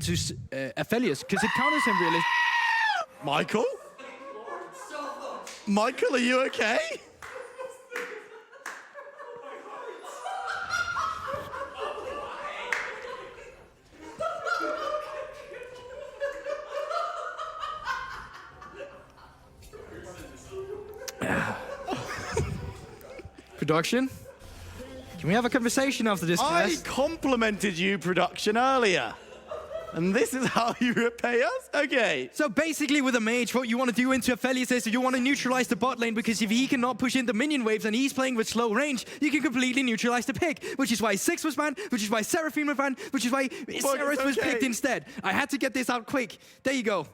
to Aphelios, because it counters him really. Michael? Michael, are you okay? Production? Can we have a conversation after this, I guys? complimented you, production, earlier. And this is how you repay us? Okay. So basically with a mage, what you want to do into Aphelios is you want to neutralize the bot lane, because if he cannot push in the minion waves and he's playing with slow range, you can completely neutralize the pick, which is why Six was banned, which is why Seraphine was banned, which is why Seraph was picked instead. I had to get this out quick. There you go.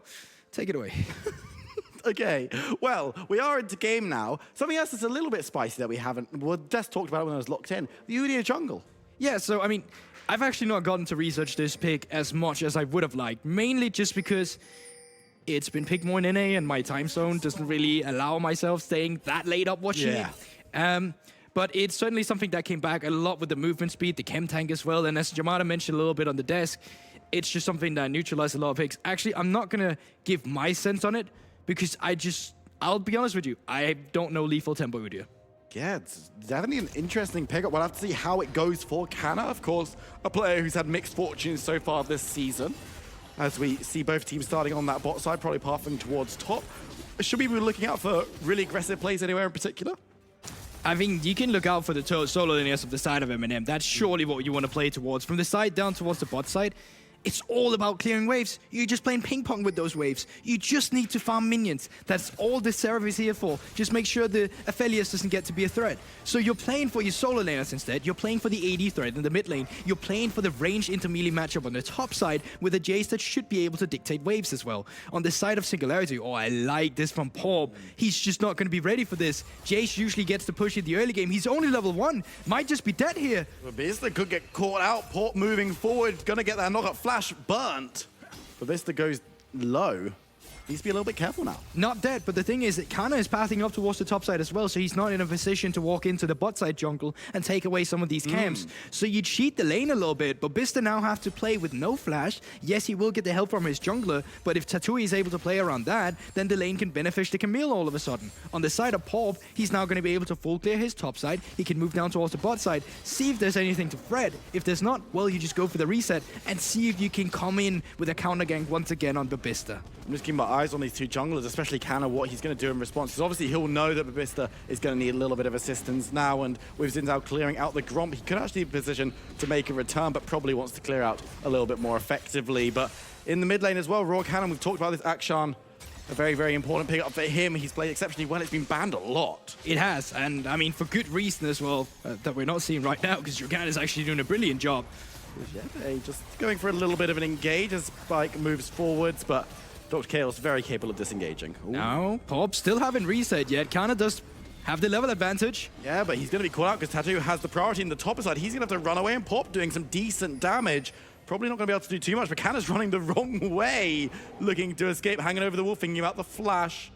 Take it away. Okay, well, we are into game now. Something else that's a little bit spicy that we haven't, well, Des talked about it when I was locked in. The Udyr jungle. Yeah, so I mean, I've actually not gotten to research this pick as much as I would have liked, mainly just because it's been picked more in NA and my time zone doesn't really allow myself staying that late up watching it. But it's certainly something that came back a lot with the movement speed, the chem tank as well, and as Jamada mentioned a little bit on the desk, it's just something that neutralized a lot of picks. Actually, I'm not going to give my sense on it, because I'll be honest with you, I don't know lethal tempo Udyr. Yeah, it's definitely an interesting pickup. We'll have to see how it goes for Canna, of course, a player who's had mixed fortunes so far this season. As we see both teams starting on that bot side, probably pathing towards top. Should we be looking out for really aggressive plays anywhere in particular? I mean, you can look out for the solo linears of the side of MNM. That's surely what you want to play towards. From the side down towards the bot side, it's all about clearing waves. You're just playing ping pong with those waves. You just need to farm minions. That's all the Seraph is here for. Just make sure the Aphelios doesn't get to be a threat. So you're playing for your solo laners instead. You're playing for the AD threat in the mid lane. You're playing for the ranged intermelee matchup on the top side with a Jace that should be able to dictate waves as well. On the side of Singularity, oh, I like this from Porb. He's just not going to be ready for this. Jace usually gets to push in the early game. He's only level 1. Might just be dead here. Vista could get caught out. Porb moving forward. Gonna get that knock-up flash burnt. But Vista goes low. Needs to be a little bit careful now. Not dead, but the thing is that Kana is pathing up towards the top side as well, so he's not in a position to walk into the bot side jungle and take away some of these camps. So you cheat the lane a little bit, but Bista now have to play with no flash. Yes, he will get the help from his jungler, but if Tatui is able to play around that, then the lane can benefit the Camille all of a sudden. On the side of Porb, he's now going to be able to full clear his top side. He can move down towards the bot side, see if there's anything to Fred. If there's not, well, you just go for the reset and see if you can come in with a counter gank once again on Babista. I'm just keeping my eyes on these two junglers, especially Canna, what he's going to do in response. Because obviously he'll know that Babista is going to need a little bit of assistance now, and with Zinzao clearing out the Gromp, he could actually be in position to make a return, but probably wants to clear out a little bit more effectively. But in the mid lane as well, Raw Cannon, we've talked about this, Akshan, a very, very important pickup for him. He's played exceptionally well. It's been banned a lot. It has, and I mean, for good reason as well, that we're not seeing right now, because Jogan is actually doing a brilliant job. Yeah, they just going for a little bit of an engage as Spike moves forwards, but Dr. Chaos very capable of disengaging. Ooh. No, Pop still haven't reset yet. Kana does have the level advantage. Yeah, but he's going to be caught out because Tattoo has the priority in the top side. He's going to have to run away, and Pop doing some decent damage. Probably not going to be able to do too much, but Kana's running the wrong way, looking to escape, hanging over the wall, thinking about the flash.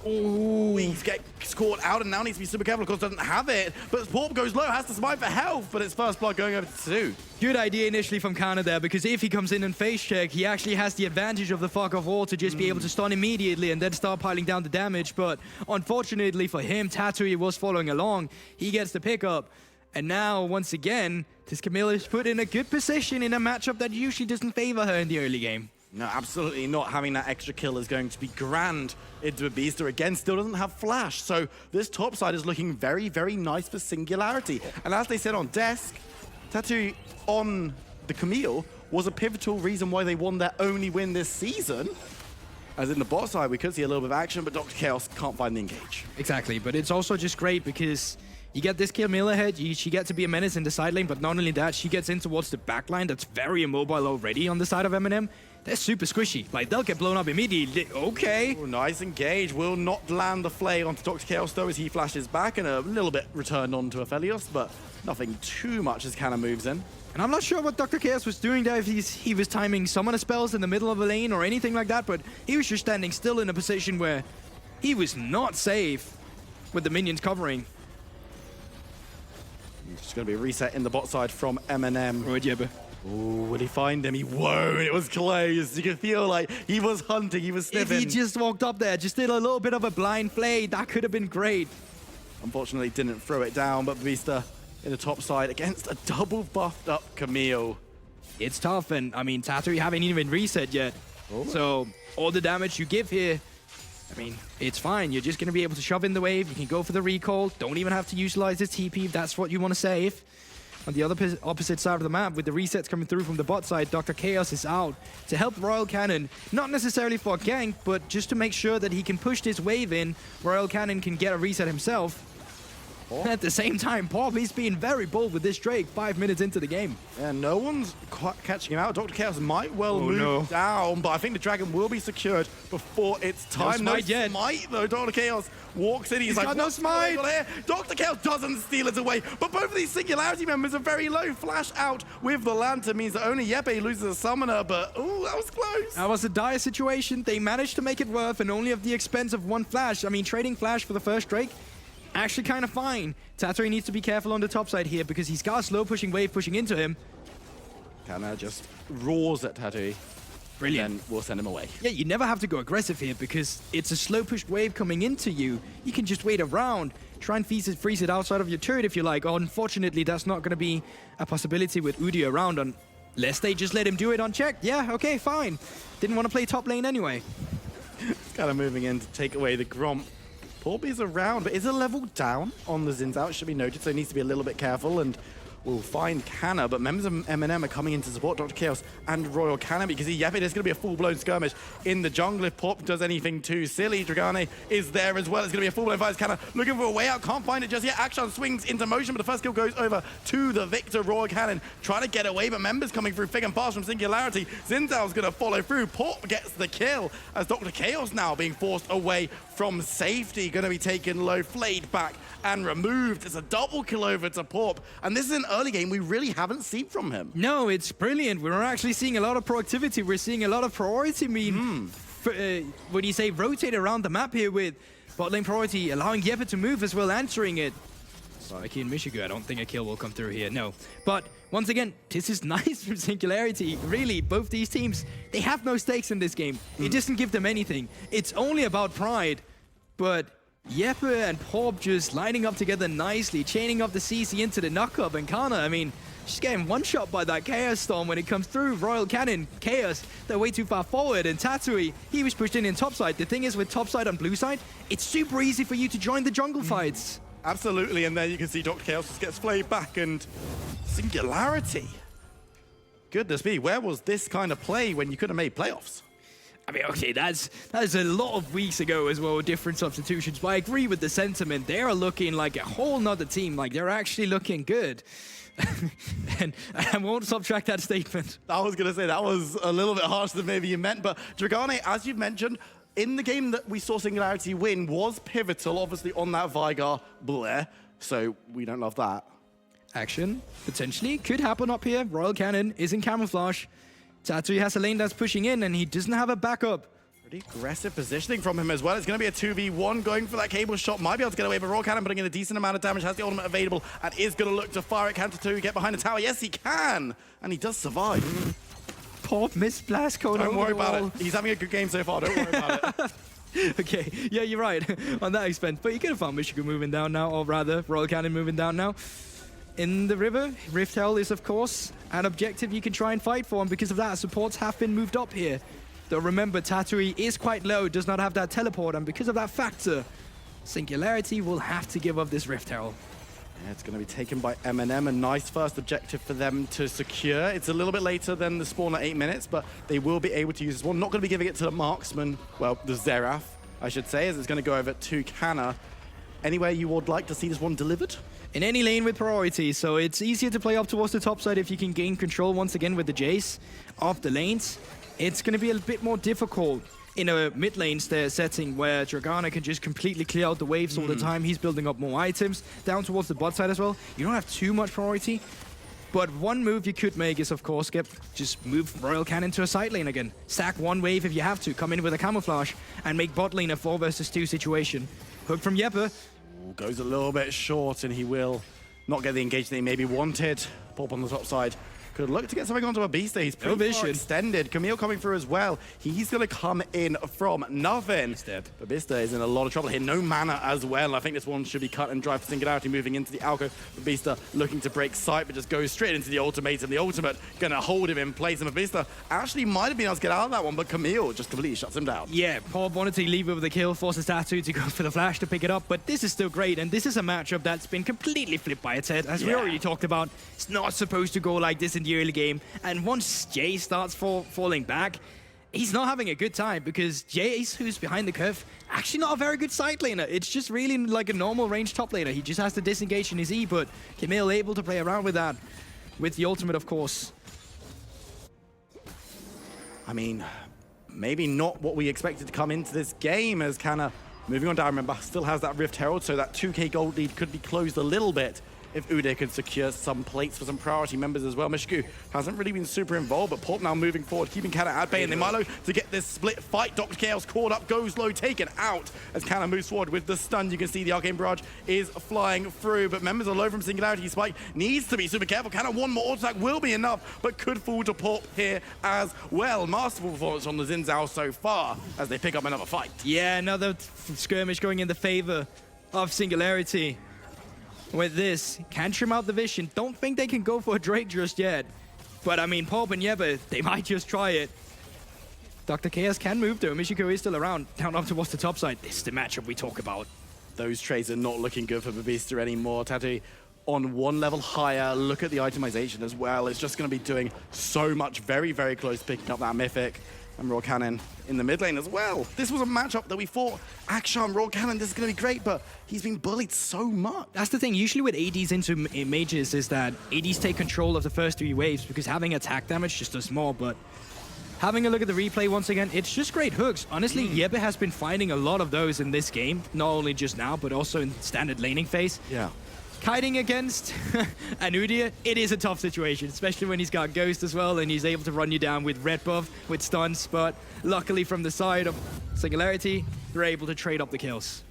Ooh, he gets caught out and now needs to be super careful. Of course, doesn't have it, but Porb goes low, has to survive for health, but it's first blood going over to 2. Good idea initially from Kana there, because if he comes in and face check, he actually has the advantage of the fuck off wall to just be able to stun immediately and then start piling down the damage. But unfortunately for him, Tatui was following along. He gets the pickup, and now once again, this Camille is put in a good position in a matchup that usually doesn't favor her in the early game. No, absolutely not. Having that extra kill is going to be grand into Babista. Again, still doesn't have flash. So this top side is looking very, very nice for Singularity. And as they said on desk, Tattoo on the Camille was a pivotal reason why they won their only win this season. As in the bot side, we could see a little bit of action, but Dr. Chaos can't find the engage. Exactly, but it's also just great because you get this Camille ahead, she gets to be a menace in the side lane, but not only that, she gets in towards the back line that's very immobile already on the side of MNM. They're super squishy. Like, they'll get blown up immediately. Okay. Ooh, nice engage. Will not land the flay onto Dr. Chaos, though, as he flashes back, and a little bit returned onto Aphelios, but nothing too much as Canna moves in. And I'm not sure what Dr. Chaos was doing there, if he was timing summoner spells in the middle of a lane or anything like that, but he was just standing still in a position where he was not safe with the minions covering. It's going to be a reset in the bot side from MNM. Right, yeah, but Ooh, will he find him? He won't. It was close. You can feel like he was hunting, he was sniffing. If he just walked up there, just did a little bit of a blind play, that could have been great. Unfortunately, didn't throw it down, but Vista in the top side against a double buffed up Camille. It's tough, and I mean, Tatooine haven't even reset yet. Oh. So all the damage you give here, I mean, it's fine. You're just going to be able to shove in the wave. You can go for the recall. Don't even have to utilize this TP if that's what you want to save. On the other opposite side of the map, with the resets coming through from the bot side, Dr. Chaos is out to help Royal Cannon, not necessarily for a gank, but just to make sure that he can push this wave in. Royal Cannon can get a reset himself. At the same time, Pop, he's being very bold with this Drake 5 minutes into the game. Yeah, no one's quite catching him out. Dr. Chaos might well move down, but I think the dragon will be secured before it's time. No smite yet. Smite, though. Dr. Chaos walks in. He's like, got no smite. Here? Dr. Chaos doesn't steal it away, but both of these Singularity members are very low. Flash out with the lantern means that only Yepe loses a summoner, but ooh, that was close. That was a dire situation. They managed to make it worth, and only at the expense of one flash. I mean, trading flash for the first Drake, actually kind of fine. Tatooine needs to be careful on the top side here because he's got a slow pushing wave pushing into him. Kana just roars at Tatooine. Brilliant. And we'll send him away. Yeah, you never have to go aggressive here because it's a slow pushed wave coming into you. You can just wait around, try and freeze it outside of your turret if you like. Oh, unfortunately, that's not going to be a possibility with Udi around unless they just let him do it unchecked. Yeah, okay, fine. Didn't want to play top lane anyway. It's kind of moving in to take away the Gromp. Porby's around, but is a level down on the Zins out. Should be noted, so he needs to be a little bit careful, and we'll find Canna, but members of MNM are coming in to support Dr. Chaos and Royal Canna because there's going to be a full-blown skirmish in the jungle. If Pop does anything too silly, Dragane is there as well. It's going to be a full-blown fight. Canna looking for a way out, can't find it just yet. Action swings into motion, but the first kill goes over to the victor, Royal Cannon, trying to get away, but members coming through thick and fast from Singularity. Zinzal's going to follow through. Pop gets the kill as Dr. Chaos now being forced away from safety, going to be taken low, flayed back and removed. It's a double kill over to Pop, and this is an early game we really haven't seen from him. No, it's brilliant. We're actually seeing a lot of proactivity. We're seeing a lot of priority what do you say, rotate around the map here with bot lane priority, allowing Yepe to move as well, answering it. Psyche and Michigan, I don't think a kill will come through here, no. But once again, this is nice from Singularity. Really, both these teams, they have no stakes in this game. It doesn't give them anything. It's only about pride. But Yepe and Pop just lining up together nicely, chaining up the CC into the knock-up, and Kana, I mean, she's getting one-shot by that Chaos Storm when it comes through. Royal Cannon, Chaos, they're way too far forward, and Tatooine, he was pushed in topside. The thing is, with topside on blue side, it's super easy for you to join the jungle fights. Absolutely, and then you can see Dr. Chaos just gets flayed back, and Singularity. Goodness me, where was this kind of play when you could have made playoffs? I mean, okay, that's a lot of weeks ago as well, different substitutions, but I agree with the sentiment. They are looking like a whole nother team, like they're actually looking good. And I won't subtract that statement. I was going to say that was a little bit harsher than maybe you meant, but Dragane, as you've mentioned, in the game that we saw Singularity win was pivotal, obviously, on that Vigar Blair, so we don't love that. Action, potentially, could happen up here. Royal Cannon is in camouflage. Tatooine has a lane that's pushing in, and he doesn't have a backup. Pretty aggressive positioning from him as well. It's going to be a 2v1 going for that cable shot. Might be able to get away, but Royal Cannon putting in a decent amount of damage, has the ultimate available, and is going to look to fire it. Can Tatooine get behind the tower? Yes, he can, and he does survive. Pop missed blast cone. Don't worry about it. He's having a good game so far. Don't worry about it. Okay, yeah, you're right on that expense. But you could have found Michigan moving down now, or rather, Royal Cannon moving down now. In the river, Rift Hell is, of course, an objective you can try and fight for, and because of that, supports have been moved up here. Though remember, Tatooine is quite low, does not have that teleport, and because of that factor, Singularity will have to give up this Rift Herald. Yeah, it's going to be taken by MNM, a nice first objective for them to secure. It's a little bit later than the spawn at 8 minutes, but they will be able to use this one. Not going to be giving it to the marksman, well, the Xerath, I should say, as it's going to go over to Canna. Anywhere you would like to see this one delivered? In any lane with priority, so it's easier to play up towards the top side if you can gain control once again with the Jace of the lanes. It's going to be a bit more difficult in a mid lane setting where Dragana can just completely clear out the waves all the time. He's building up more items down towards the bot side as well. You don't have too much priority, but one move you could make is, of course, just move Royal Cannon to a side lane again. Stack one wave if you have to, come in with a camouflage, and make bot lane a 4 versus 2 situation. Hook from Yepe. Goes a little bit short, and he will not get the engagement that he maybe wanted. Pop on the top side could look to get something onto a Beast. He's pretty far extended. Camille coming through as well. He's going to come in from nothing. He's dead. But Bista is in a lot of trouble here. No mana as well. I think this one should be cut and dry for Singularity moving into the alcove. Bista looking to break sight, but just goes straight into the ultimatum. The ultimate going to hold him in place. And Bista actually might have been able to get out of that one, but Camille just completely shuts him down. Yeah, Paul wanted to leave it with the kill, forces Tattoo to go for the flash to pick it up, but this is still great, and this is a matchup that's been completely flipped by its head. As we already talked about, it's not supposed to go like this in the early game, and once Jay starts falling back, he's not having a good time, because Jace, who's behind the curve, actually not a very good side laner. It's just really like a normal range top laner. He just has to disengage in his E, but Camille able to play around with that, with the ultimate, of course. I mean, maybe not what we expected to come into this game, as Kana moving on down. Remember, still has that Rift Herald, so that 2k gold lead could be closed a little bit if Ude could secure some plates for some priority members as well. Mishku hasn't really been super involved, but Port now moving forward, keeping Kana at bay, and they might low to get this split fight. Dr. Chaos caught up, goes low, taken out as Kana moves forward with the stun. You can see the Arcane Barrage is flying through, but members are low from Singularity. Spike needs to be super careful. Kana one more attack will be enough, but could fall to Port here as well. Masterful performance from the Xin Zhao so far as they pick up another fight. Yeah, another skirmish going in the favor of Singularity. With this, can trim out the vision. Don't think they can go for a Drake just yet. But I mean, Pop and Yeba, they might just try it. Dr. Chaos can move though. Michiko is still around, down up towards the top side. This is the matchup we talk about. Those trades are not looking good for Babista anymore. Tatu on one level higher. Look at the itemization as well. It's just going to be doing so much. Very, very close picking up that Mythic. And Raw Cannon in the mid lane as well. This was a matchup that we thought, Akshan, Raw Cannon, this is going to be great, but he's been bullied so much. That's the thing. Usually with ADs into mages is that ADs take control of the first 3 waves because having attack damage just does more, but having a look at the replay once again, it's just great hooks. Honestly, Yebe has been finding a lot of those in this game, not only just now, but also in standard laning phase. Yeah. Kiting against Anudia, it is a tough situation, especially when he's got Ghost as well, and he's able to run you down with red buff, with stuns, but luckily from the side of Singularity, they're able to trade up the kills.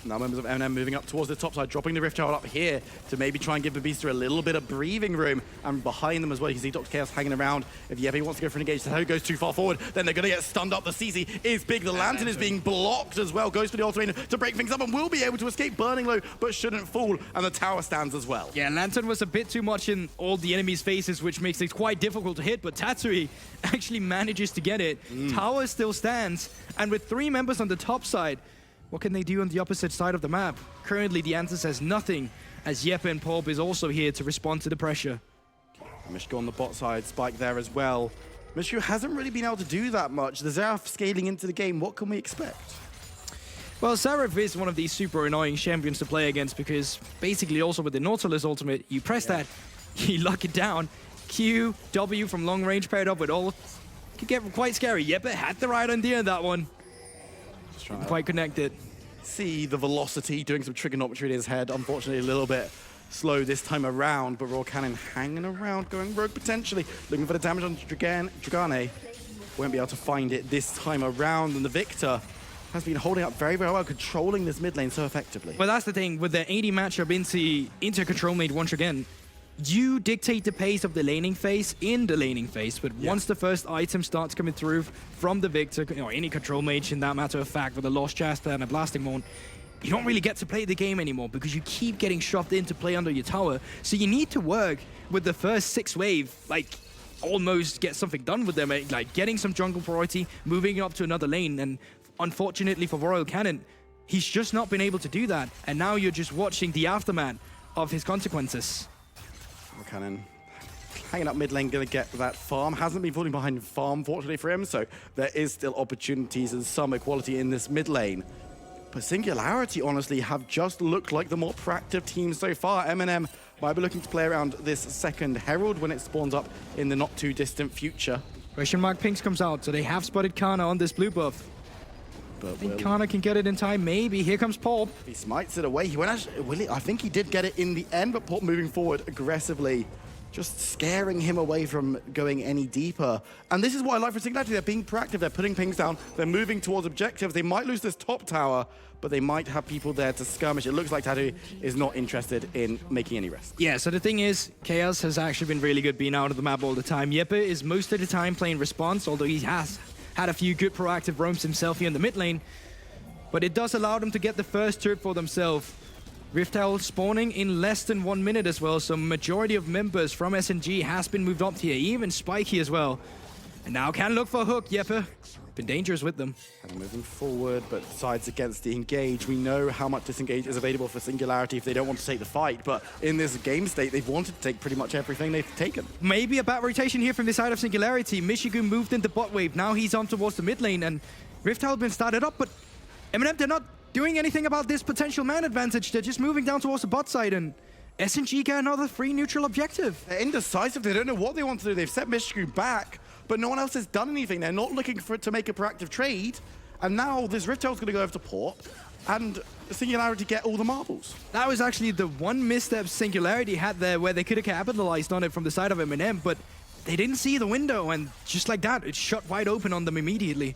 Now members of MNM moving up towards the top side, dropping the Rift Herald up here to maybe try and give Babista a little bit of breathing room. And behind them as well, you can see Dr. Chaos hanging around. If Yebe wants to go for an engage, Tato goes too far forward, then they're going to get stunned up. The CC is big. The Lantern is being blocked as well. Goes for the ultimate to break things up and will be able to escape burning low, but shouldn't fall. And the tower stands as well. Yeah, Lantern was a bit too much in all the enemies' faces, which makes it quite difficult to hit, but Tatsui actually manages to get it. Tower still stands, and with 3 members on the top side, what can they do on the opposite side of the map? Currently, the answer says nothing, as Yeppe and Pulp is also here to respond to the pressure. Mishko on the bot side, Spike there as well. Mishko hasn't really been able to do that much. The Xerath scaling into the game, what can we expect? Well, Xerath is one of these super annoying champions to play against because basically also with the Nautilus ultimate, you press that, you lock it down, Q, W from long range paired up with ult. Could get quite scary. Yeppe had the right idea in that one. Quite connected. See the velocity, doing some trigonometry in his head. Unfortunately, a little bit slow this time around, but Raw Cannon hanging around, going rogue potentially, looking for the damage on Dragane. Won't be able to find it this time around, and the Victor has been holding up very, very well, controlling this mid lane so effectively. Well, that's the thing, with the AD matchup into control made once again, you dictate the pace of the laning phase in the laning phase, but once the first item starts coming through from the Victor, or any control mage in that matter of fact, with a Lost Chasta and a Blasting Moon, you don't really get to play the game anymore because you keep getting shoved in to play under your tower. So you need to work with the first 6 wave, like almost get something done with them, like getting some jungle priority, moving up to another lane. And unfortunately for Royal Cannon, he's just not been able to do that. And now you're just watching the aftermath of his consequences. Cannon hanging up mid lane, going to get that farm. Hasn't been falling behind farm, fortunately for him, so there is still opportunities and some equality in this mid lane. But Singularity, honestly, have just looked like the more proactive team so far. MNM might be looking to play around this second Herald when it spawns up in the not too distant future. Question mark Pinks comes out, so they have spotted Kana on this blue buff. But I think Kana can get it in time, maybe. Here comes Paul. He smites it away. He went actually, I think he did get it in the end, but Paul moving forward aggressively just scaring him away from going any deeper. And this is what I like for Singularity. They're being proactive. They're putting pings down. They're moving towards objectives. They might lose this top tower, but they might have people there to skirmish. It looks like Tattoo is not interested in making any risks. Yeah, so the thing is, Chaos has actually been really good being out of the map all the time. Jeppe is most of the time playing response, although he has had a few good proactive roams himself here in the mid lane. But it does allow them to get the first turret for themselves. Rift Owl spawning in less than 1 minute as well, so majority of members from SNG has been moved up here, even Spiky as well. And now can look for a hook, Jeppe. Been dangerous with them. And moving forward, but decides against the engage. We know how much disengage is available for Singularity if they don't want to take the fight, but in this game state, they've wanted to take pretty much everything they've taken. Maybe a bad rotation here from the side of Singularity. Michigan moved into bot wave, now he's on towards the mid lane, and Rift Owl been started up, but MNM, they're not doing anything about this potential man advantage. They're just moving down towards the bot side, and SNG get another free neutral objective. They're indecisive. They don't know what they want to do. They've set Michigan back, but no one else has done anything. They're not looking for it to make a proactive trade. And now this Rift Tail's going to go over to port, and Singularity get all the marbles. That was actually the one misstep Singularity had there where they could have capitalized on it from the side of MNM, but they didn't see the window, and just like that, it shut wide open on them immediately.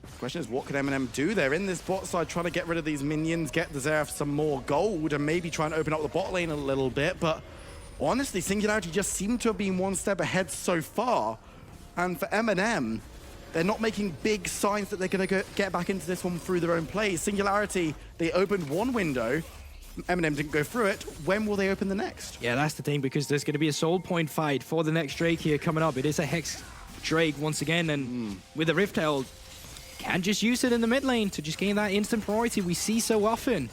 The question is, what can MNM do? They're in this bot side trying to get rid of these minions, get the Xerath some more gold, and maybe try and open up the bot lane a little bit. But honestly, Singularity just seem to have been one step ahead so far. And for MNM, they're not making big signs that they're going to get back into this one through their own play. Singularity, they opened one window. MNM didn't go through it. When will they open the next? Yeah, that's the thing, because there's going to be a soul point fight for the next Drake here coming up. It is a Hex Drake once again, and with a Rift Tail, can just use it in the mid lane to just gain that instant priority we see so often.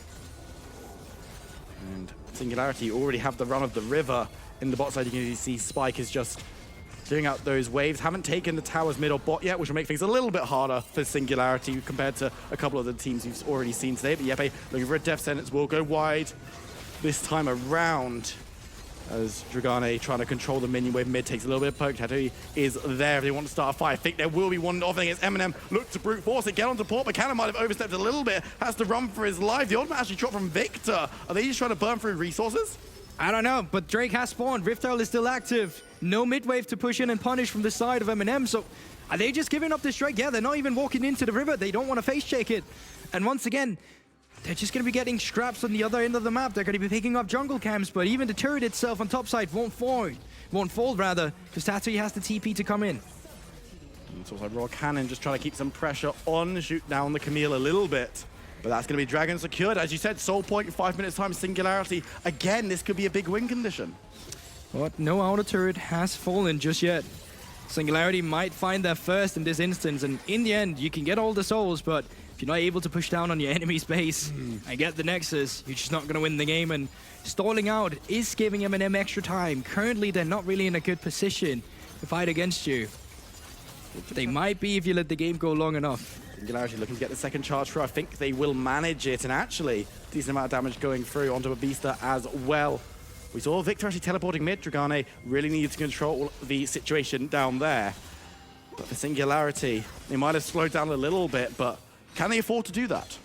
And Singularity already have the run of the river in the bot side. You can see Spike is just doing out those waves. Haven't taken the towers mid or bot yet, which will make things a little bit harder for Singularity compared to a couple of the teams you've already seen today. But Jeppe looking for a death sentence, will go wide this time around, as Dragane trying to control the minion wave mid, takes a little bit of poke. Tattoo is there if they want to start a fight. I think there will be one off against MNM. Look to brute force it, get onto port, but Cannon might have overstepped a little bit. Has to run for his life. The ultimate actually dropped from Victor. Are they just trying to burn through resources? I don't know, but Drake has spawned. Rift Tail is still active. No mid wave to push in and punish from the side of MNM. So are they just giving up this Drake? Yeah, they're not even walking into the river. They don't want to face check it. And once again, they're just going to be getting scraps on the other end of the map. They're going to be picking up jungle camps, but even the turret itself on top side won't fall rather, because Tattoo has the TP to come in. It's also Raw Cannon just trying to keep some pressure on, shoot down the Camille a little bit. But that's going to be Dragon secured. As you said, soul point in 5 minutes time, Singularity. Again, this could be a big win condition. But no outer turret has fallen just yet. Singularity might find their first in this instance, and in the end, you can get all the souls, but if you're not able to push down on your enemy's base and get the Nexus, you're just not going to win the game. And stalling out is giving MNM extra time. Currently, they're not really in a good position to fight against you. They might be if you let the game go long enough. Singularity looking to get the second charge through. I think they will manage it, and actually, decent amount of damage going through onto a Beaster as well. We saw Victor actually teleporting mid. Dragane really needed to control the situation down there. But for Singularity, they might have slowed down a little bit, but can they afford to do that?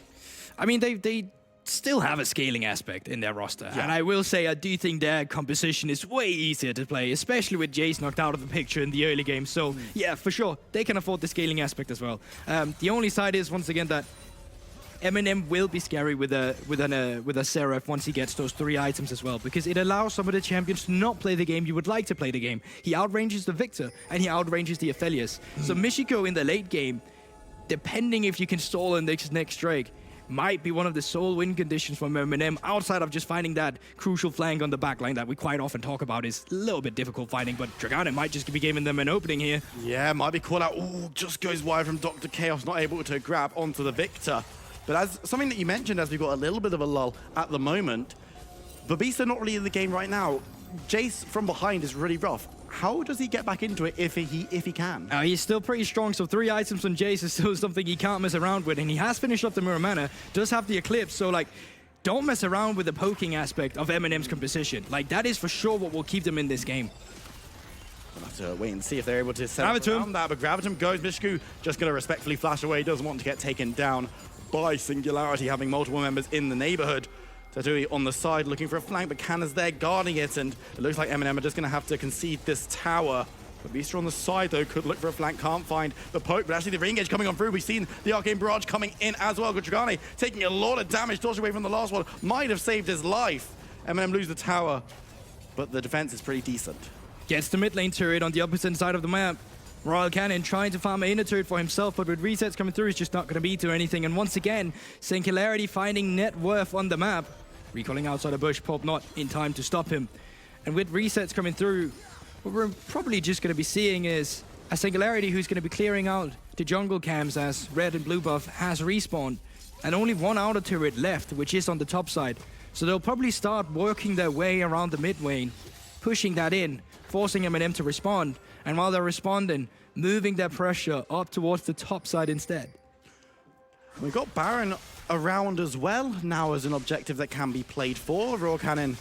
I mean, they still have a scaling aspect in their roster. Yeah. And I will say, I do think their composition is way easier to play, especially with Jace knocked out of the picture in the early game. So, yeah, for sure, they can afford the scaling aspect as well. The only side is, once again, that MNM will be scary with a Xerath once he gets those 3 items as well, because it allows some of the champions to not play the game you would like to play the game. He outranges the Victor, and he outranges the Aphelios. So Michiko in the late game, depending if you can stall in this next Drake, might be one of the sole win conditions for MNM, outside of just finding that crucial flank on the backline that we quite often talk about is a little bit difficult finding, but Dragane might just be giving them an opening here. Yeah, might be caught out. Ooh, just goes wide from Dr. Chaos, not able to grab onto the Victor. But as something that you mentioned, as we've got a little bit of a lull at the moment, Babisa not really in the game right now. Jace from behind is really rough. How does he get back into it if he can? He's still pretty strong, so 3 items on Jace is still something he can't mess around with, and he has finished up the Mirror Mana, does have the Eclipse, so like, don't mess around with the poking aspect of MNM's composition. Like, that is for sure what will keep them in this game. We'll have to wait and see if they're able to set up around that, but Gravitum goes. Mishku just going to respectfully flash away, doesn't want to get taken down by Singularity, having multiple members in the neighborhood. Tatui on the side looking for a flank, but Canna's there guarding it, and it looks like MNM are just going to have to concede this tower. But Beaster on the side, though, could look for a flank, can't find the poke, but actually the re-engage coming on through. We've seen the Arcane Barrage coming in as well. Dragane taking a lot of damage, dodged away from the last one, might have saved his life. MNM lose the tower, but the defense is pretty decent. Gets the mid lane turret on the opposite side of the map. Royal Cannon trying to farm an inner turret for himself, but with resets coming through, it's just not going to be to anything. And once again, Singularity finding net worth on the map. Recalling outside a bush, Pop not in time to stop him. And with resets coming through, what we're probably just going to be seeing is a Singularity who's going to be clearing out the jungle camps as red and blue buff has respawned. And only one outer turret left, which is on the top side. So they'll probably start working their way around the mid lane, pushing that in, forcing MNM to respond. And while they're responding, moving their pressure up towards the top side instead. We've got Baron around as well now as an objective that can be played for. Royal Cannon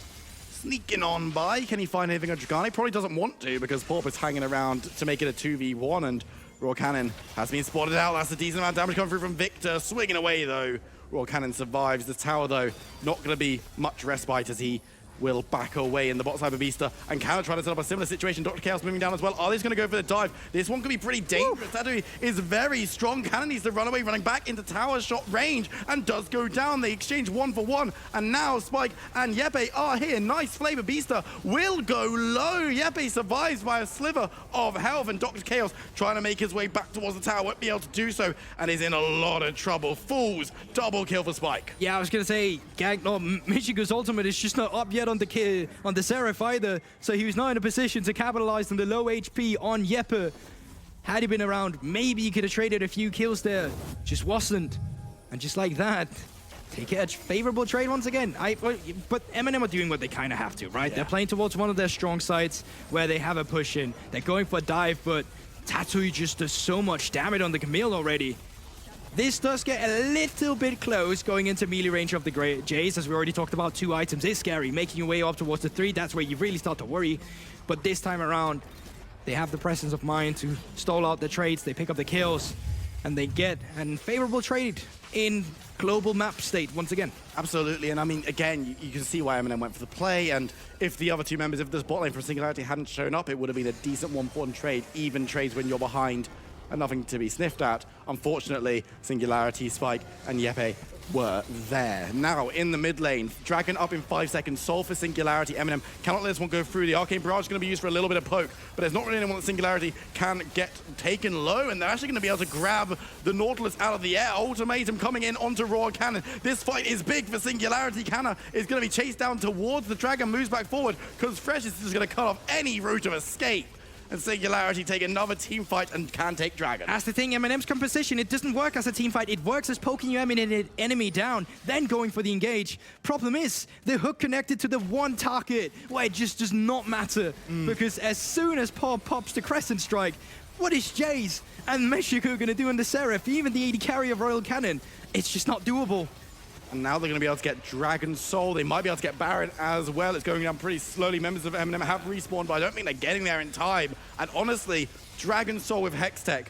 sneaking on by. Can he find anything on Dragane? Probably doesn't want to because Pop is hanging around to make it a 2v1, and Royal Cannon has been spotted out. That's a decent amount of damage coming through from Victor. Swinging away though. Royal Cannon survives. The tower though, not going to be much respite as he will back away in the bot side of Beaster. And Canada trying to set up a similar situation. Dr. Chaos moving down as well. Are they going to go for the dive? This one could be pretty dangerous. Tatui is very strong. Cannon needs to run away, running back into tower shot range, and does go down. They exchange 1 for 1. And now Spike and Yepe are here. Nice flavor. Beaster will go low. Yepe survives by a sliver of health, and Dr. Chaos trying to make his way back towards the tower. Won't be able to do so, and is in a lot of trouble. Fools. Double kill for Spike. Yeah, I was going to say, Michigu's ultimate is just not up yet on the Seraph either, so he was not in a position to capitalize on the low HP on Yepe. Had he been around, maybe he could have traded a few kills there. Just wasn't. And just like that, take a favorable trade once again. But MNM are doing what they kind of have to, right? Yeah. They're playing towards one of their strong sides where they have a push in. They're going for a dive, but Tatui just does so much damage on the Camille already. This does get a little bit close going into melee range of the Jays, as we already talked about. 2 items is scary. Making your way up towards the 3, that's where you really start to worry. But this time around, they have the presence of mind to stall out the trades, they pick up the kills, and they get a favorable trade in global map state once again. Absolutely, and I mean, again, you can see why MNM went for the play, and if the other 2 members of this bot lane from Singularity hadn't shown up, it would have been a decent 1-1 trade. Even trades when you're behind and nothing to be sniffed at. Unfortunately, Singularity, Spike, and Yepe were there. Now, in the mid lane, Dragon up in 5 seconds, Soul for Singularity. MNM cannot let this one go through. The Arcane Barrage is going to be used for a little bit of poke, but there's not really anyone that Singularity can get taken low, and they're actually going to be able to grab the Nautilus out of the air. Ultimatum coming in onto Royal Cannon. This fight is big for Singularity. Canna is going to be chased down towards the Dragon, moves back forward, because Fresh is just going to cut off any route of escape. And Singularity take another team fight and can take Dragon. That's the thing, MNM's composition, it doesn't work as a team fight. It works as poking your enemy down, then going for the engage. Problem is, the hook connected to the one target, where it just does not matter. Because as soon as Pop pops the Crescent Strike, what is Jays and Meshiku gonna do in the Seraph, even the AD carry of Royal Cannon? It's just not doable. And now they're going to be able to get Dragon Soul. They might be able to get Baron as well. It's going down pretty slowly. Members of MNM have respawned, but I don't think they're getting there in time. And honestly, Dragon Soul with Hextech.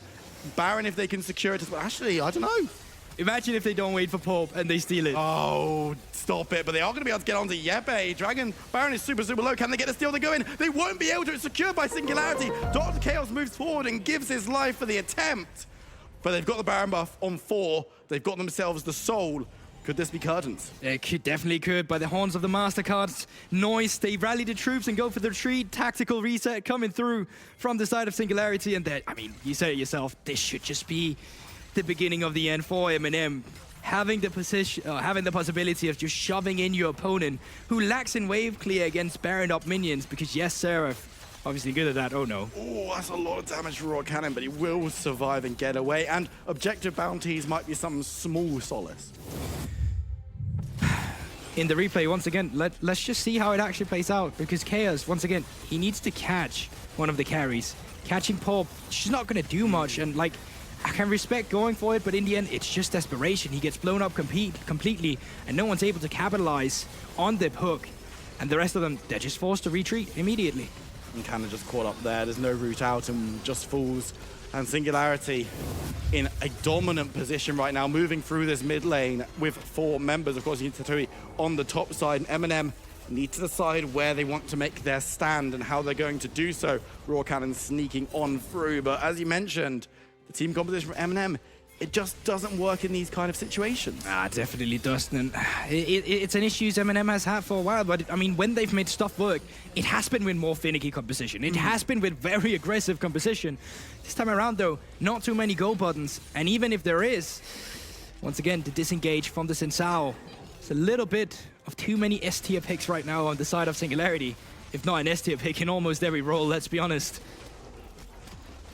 Baron, if they can secure it as well. Actually, I don't know. Imagine if they don't wait for Pop and they steal it. Oh, stop it. But they are going to be able to get onto Yepe. Baron is super, super low. Can they get a steal to go in? They won't be able to. It's secured by Singularity. Dr. Chaos moves forward and gives his life for the attempt. But they've got the Baron buff on 4. They've got themselves the Soul. Could this be curtains? It definitely could. By the horns of the Mastercards, Noise, they rally the troops and go for the retreat. Tactical reset coming through from the side of Singularity. And that, I mean, you say it yourself, this should just be the beginning of the end for MNM. Having the possibility of just shoving in your opponent who lacks in wave clear against Baron up minions. Because yes, Seraph, obviously good at that. Oh no. Oh, that's a lot of damage for Royal Cannon, but he will survive and get away. And objective bounties might be some small solace. In the replay, once again, let's just see how it actually plays out. Because Chaos, once again, he needs to catch one of the carries. Catching Pop, she's not going to do much. And like, I can respect going for it, but in the end, it's just desperation. He gets blown up completely, and no one's able to capitalize on the hook. And the rest of them, they're just forced to retreat immediately. And Cannon just caught up there. There's no route out and just falls. And Singularity in a dominant position right now, moving through this mid lane with 4 members. Of course, you need Tatui on the top side, and MNM need to decide where they want to make their stand and how they're going to do so. Raw Cannon sneaking on through, but as you mentioned, the team composition from MNM, it just doesn't work in these kind of situations. Definitely doesn't. And it's an issue MNM has had for a while, but I mean, when they've made stuff work, it has been with more finicky composition. It has been with very aggressive composition. This time around, though, not too many go buttons. And even if there is, once again, the disengage from the Sin Sao. It's a little bit of too many S-tier picks right now on the side of Singularity. If not an S-tier pick in almost every role, let's be honest.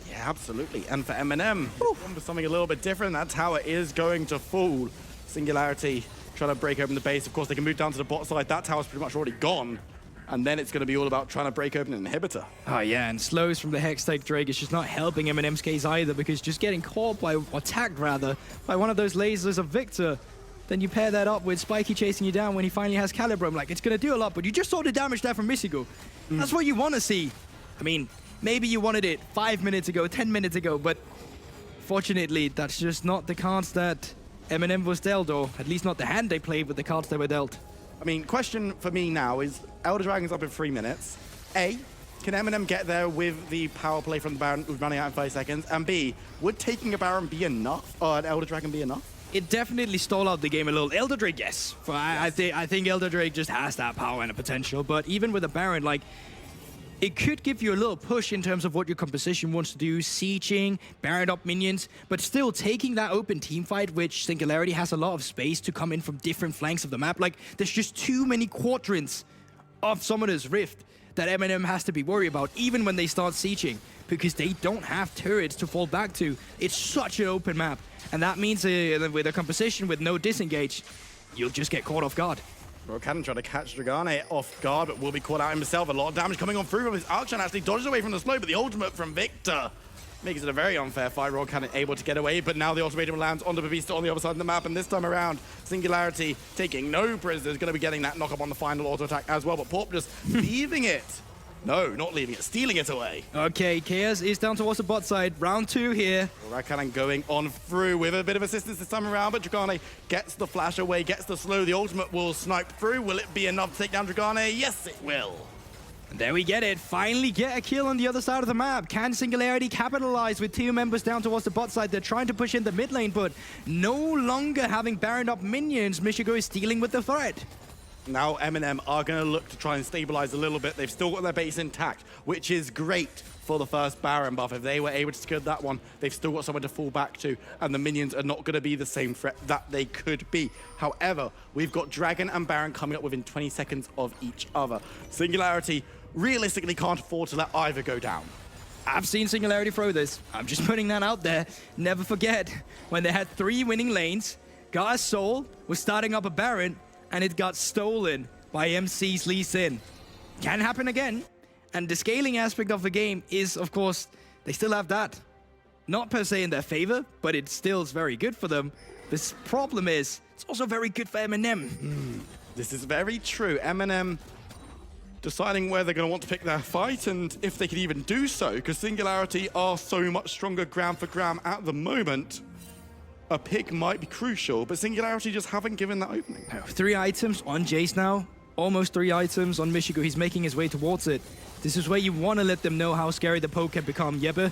Yeah, absolutely. And for MNM, for something a little bit different, that's how it is going to fall. Singularity trying to break open the base. Of course, they can move down to the bot side. That tower's pretty much already gone. And then it's going to be all about trying to break open an inhibitor. Oh yeah, and slows from the Hex-type Drake is just not helping MNM's case either, because just getting caught by, attacked rather, by one of those lasers of Victor, then you pair that up with Spiky chasing you down when he finally has Calibrum. Like, it's going to do a lot, but you just saw the damage there from Michigo. That's what you want to see. I mean, maybe you wanted it 5 minutes ago, 10 minutes ago, but fortunately, that's just not the cards that MNM was dealt, or at least not the hand they played with the cards they were dealt. I mean, question for me now is, Elder Dragon's up in 3 minutes. A, can MNM get there with the power play from the Baron running out in 5 seconds? And B, would taking a Baron be enough, or an Elder Dragon be enough? It definitely stalled out the game a little. Elder Drake, yes. I think Elder Drake just has that power and a potential, but even with a Baron, like, it could give you a little push in terms of what your composition wants to do, sieging, Baron up minions, but still taking that open team fight, which Singularity has a lot of space to come in from different flanks of the map. Like, there's just too many quadrants of Summoner's Rift that MNM has to be worried about, even when they start sieging, because they don't have turrets to fall back to. It's such an open map, and that means with a composition with no disengage, you'll just get caught off guard. Raw Cannon trying to catch Dragane off guard, but will be caught out himself. A lot of damage coming on through from his Archon, actually dodges away from the slow, but the ultimate from Victor makes it a very unfair fight. Raw Cannon able to get away, but now the ultimatum lands onto Babista on the other side of the map, and this time around, Singularity taking no prisoners, going to be getting that knock up on the final auto attack as well, but Porp just leaving it. No, not leaving it, stealing it away. Okay, Chaos is down towards the bot side. Round 2 here. Raw Cannon going on through with a bit of assistance this time around, but Dragane gets the flash away, gets the slow. The ultimate will snipe through. Will it be enough to take down Dragane? Yes, it will. And there we get it. Finally get a kill on the other side of the map. Can Singularity capitalize with 2 members down towards the bot side? They're trying to push in the mid lane, but no longer having Baron up minions. Michigo is dealing with the threat. Now MNM are going to look to try and stabilize a little bit. They've still got their base intact, which is great for the first Baron buff. If they were able to secure that one, they've still got someone to fall back to, and the minions are not going to be the same threat that they could be. However, we've got Dragon and Baron coming up within 20 seconds of each other. Singularity realistically can't afford to let either go down. I've seen Singularity throw this. I'm just putting that out there. Never forget, when they had 3 winning lanes, got a soul, was starting up a Baron, and it got stolen by MC's Lee Sin. Can happen again. And the scaling aspect of the game is, of course, they still have that. Not per se in their favor, but it still is very good for them. This problem is, it's also very good for MNM. This is very true. MNM deciding where they're going to want to pick their fight, and if they can even do so, because Singularity are so much stronger ground for ground at the moment. A pick might be crucial, but Singularity just haven't given that opening. 3 items on Jace now. Almost 3 items on Michigo. He's making his way towards it. This is where you want to let them know how scary the poke can become. Yebe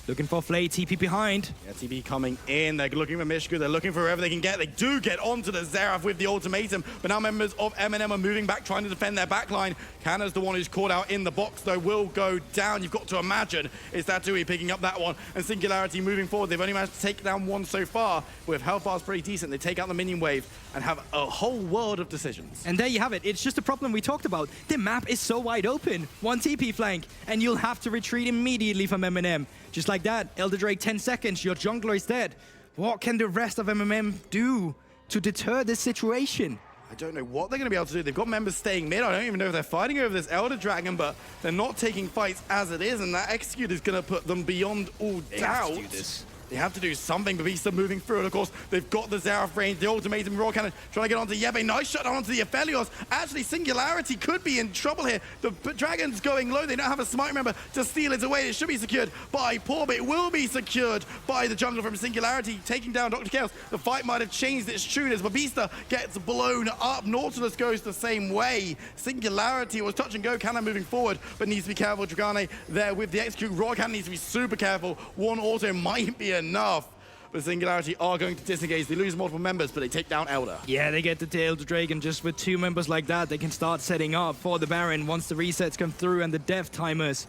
looking for Flay, TP behind. Yeah, TP coming in. They're looking for Michigo. They're looking for wherever they can get. They do get onto the Xerath with the ultimatum, but now members of MNM are moving back, trying to defend their backline. Kanna's the one who's caught out in the box, though, will go down. You've got to imagine it's Tatui picking up that one, and Singularity moving forward. They've only managed to take down 1 so far. With health bars pretty decent, they take out the minion wave and have a whole world of decisions. And there you have it. It's just a problem we talked about. The map is so wide open. 1 TP flank, and you'll have to retreat immediately from MNM. Just like that, Elder Drake, 10 seconds, your jungler is dead. What can the rest of MNM do to deter this situation? I don't know what they're going to be able to do. They've got members staying mid. I don't even know if they're fighting over this Elder Dragon, but they're not taking fights as it is, and that execute is going to put them beyond all doubt. Have to do this. They have to do something. Babista moving through, and of course, they've got the Xerath range, the ultimatum raw cannon, trying to get onto Yebe. Nice shot onto the Aphelios. Actually, Singularity could be in trouble here. The Dragon's going low. They don't have a smite, remember, to steal it away. It should be secured by Paul, but it will be secured by the jungler from Singularity, taking down Dr. Chaos. The fight might have changed its tune as Babista gets blown up. Nautilus goes the same way. Singularity was touch and go, cannon moving forward, but needs to be careful. Dragane there with the execute. Raw cannon needs to be super careful. One auto might be enough. But Singularity are going to disengage. They lose multiple members, but they take down Elder. Yeah, they get the Elder Dragon. Just with 2 members like that, they can start setting up for the Baron once the resets come through and the death timers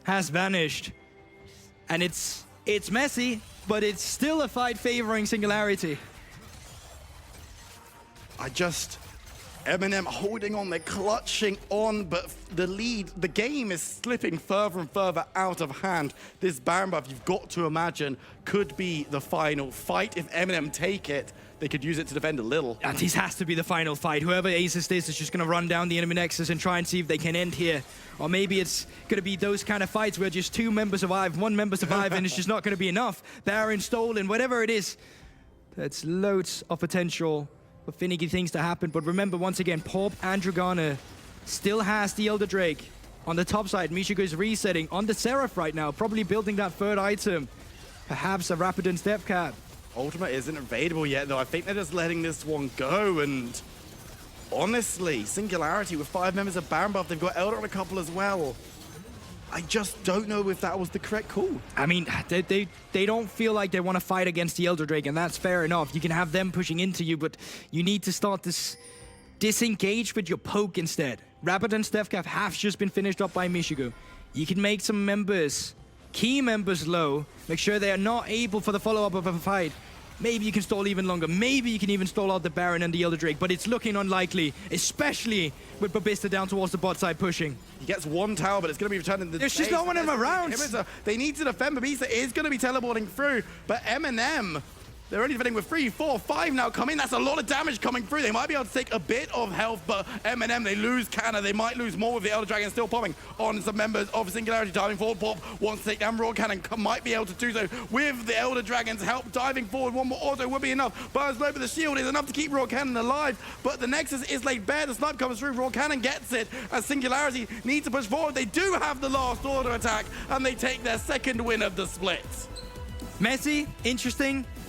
has vanished. And it's messy, but it's still a fight favoring Singularity. MNM holding on, they're clutching on, but the game is slipping further and further out of hand. This Baron buff, you've got to imagine, could be the final fight. If MNM take it, they could use it to defend a little. And this has to be the final fight. Whoever aces this is just going to run down the enemy nexus and try and see if they can end here. Or maybe it's going to be those kind of fights where just 2 members survive, 1 member survive, and it's just not going to be enough. Baron stolen, whatever it is. That's loads of potential for finicky things to happen. But remember, once again, Porp and Dragana still has the Elder Drake. On the top side, Michigo is resetting on the Seraph right now, probably building that 3rd item. Perhaps a Rapidon Step Cap. Ultimate isn't available yet, though. I think they're just letting this one go, and honestly, Singularity with 5 members of Baron buff, they've got Elder on a couple as well. I just don't know if that was the correct call. I mean, they don't feel like they want to fight against the Elder Drake, and that's fair enough. You can have them pushing into you, but you need to start this disengage with your poke instead. Rapid and Stefcaf have just been finished up by Michigo. You can make some members, key members low, make sure they are not able for the follow-up of a fight. Maybe you can stall even longer. Maybe you can even stall out the Baron and the Elder Drake, but it's looking unlikely, especially with Babista down towards the bot side pushing. He gets 1 tower, but it's going to be returned in the There's just no one in the round. They need to defend. Babista is going to be teleporting through, but MNM, they're only defending with 3, 4, 5 now coming. That's a lot of damage coming through. They might be able to take a bit of health, but MNM, they lose Canna. They might lose more with the Elder Dragon still popping on some members of Singularity. Diving forward, Pop wants to take down Raw Cannon. Might be able to do so with the Elder Dragon's help. Diving forward, 1 more auto would be enough. Burns low, but the shield is enough to keep Raw Cannon alive. But the Nexus is laid bare. The snipe comes through. Raw Cannon gets it as Singularity needs to push forward. They do have the last order attack, and they take their 2nd win of the split. Messy, interesting.